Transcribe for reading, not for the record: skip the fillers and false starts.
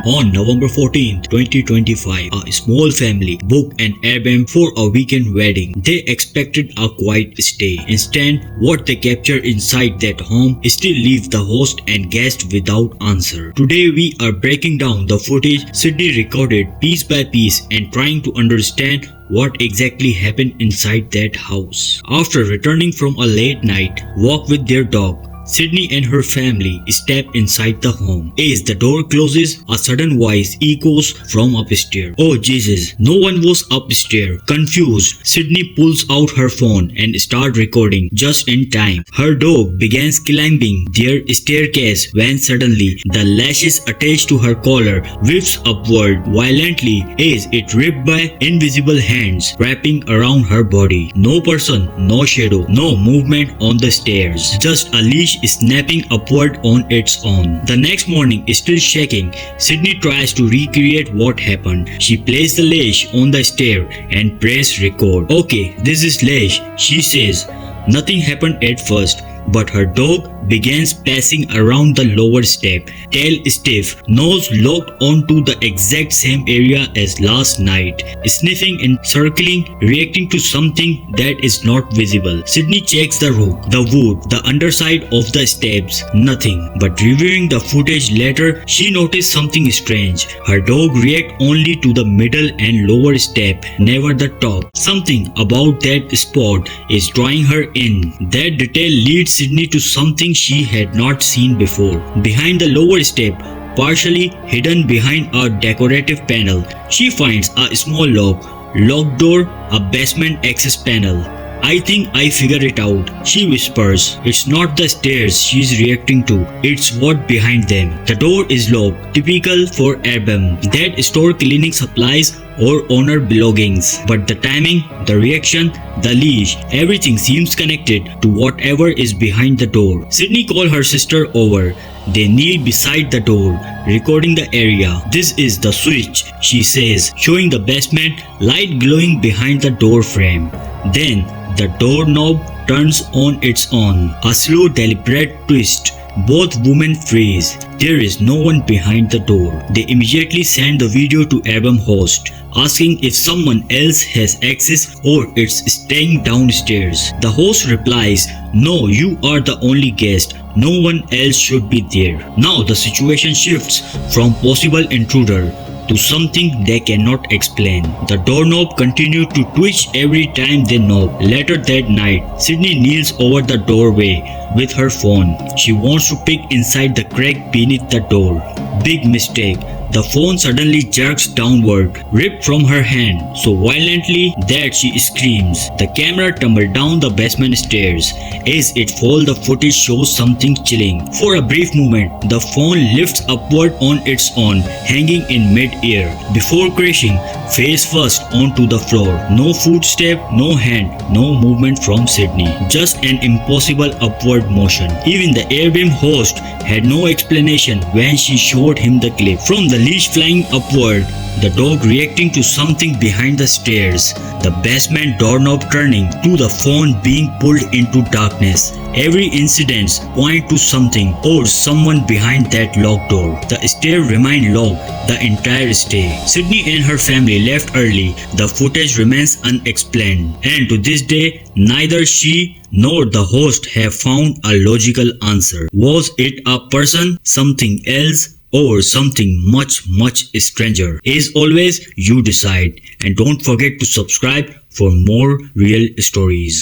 On November 14, 2025, a small family booked an Airbnb for a weekend wedding. They expected a quiet stay. Instead, what they captured inside that home still leaves the host and guest without answer. Today we are breaking down the footage Sydney recorded piece by piece and trying to understand what exactly happened inside that house. After returning from a late night walk with their dog, Sydney and her family step inside the home. As the door closes, a sudden voice echoes from upstairs. Oh Jesus, no one was upstairs. Confused, Sydney pulls out her phone and starts recording just in time. Her dog begins climbing their staircase when suddenly the lashes attached to her collar whips upward violently as it ripped by invisible hands wrapping around her body. No person, no shadow, no movement on the stairs. Just a leash snapping upward on its own. The next morning, still shaking, Sydney tries to recreate what happened. She placed the leash on the stair and pressed record. Okay, this is leash, she says. Nothing happened at first, but her dog begins passing around the lower step, tail stiff, nose locked onto the exact same area as last night, sniffing and circling, reacting to something that is not visible. Sydney checks the roof, the wood, the underside of the steps, nothing. But reviewing the footage later, she noticed something strange. Her dog reacts only to the middle and lower step, never the top. Something about that spot is drawing her in. That detail leads Sydney to something she had not seen before. Behind the lower step, partially hidden behind a decorative panel, she finds a small locked door, a basement access panel. I think I figured it out, she whispers. It's not the stairs she's reacting to, it's what behind them. The door is locked, typical for Airbnb that store cleaning supplies or owner belongings. But the timing, the reaction, the leash, everything seems connected to whatever is behind the door. Sydney calls her sister over. They kneel beside the door, recording the area. This is the switch, she says, showing the basement light glowing behind the door frame. Then, the doorknob turns on its own. A slow, deliberate twist. Both women freeze. There is no one behind the door. They immediately send the video to Airbnb host, asking if someone else has access or it's staying downstairs. The host replies, "No, you are the only guest. No one else should be there." Now the situation shifts from possible intruder to something they cannot explain. The doorknob continued to twitch every time they knock. Later that night, Sydney kneels over the doorway with her phone. She wants to peek inside the crack beneath the door. Big mistake. The phone suddenly jerks downward, ripped from her hand so violently that she screams. The camera tumbles down the basement stairs. As it falls, the footage shows something chilling. For a brief moment, the phone lifts upward on its own, hanging in mid-air, before crashing face first onto the floor. No footstep, no hand, no movement from Sydney. Just an impossible upward motion. Even the Airbnb host had no explanation when she showed him the clip. From the leash flying upward, the dog reacting to something behind the stairs, the basement doorknob turning, to the phone being pulled into darkness. Every incident points to something or someone behind that locked door. The stairs remained locked the entire stay. Sydney and her family left early. The footage remains unexplained, and to this day, neither she nor the host have found a logical answer. Was it a person, something else, or something much stranger? As always, you decide, and don't forget to subscribe for more real stories.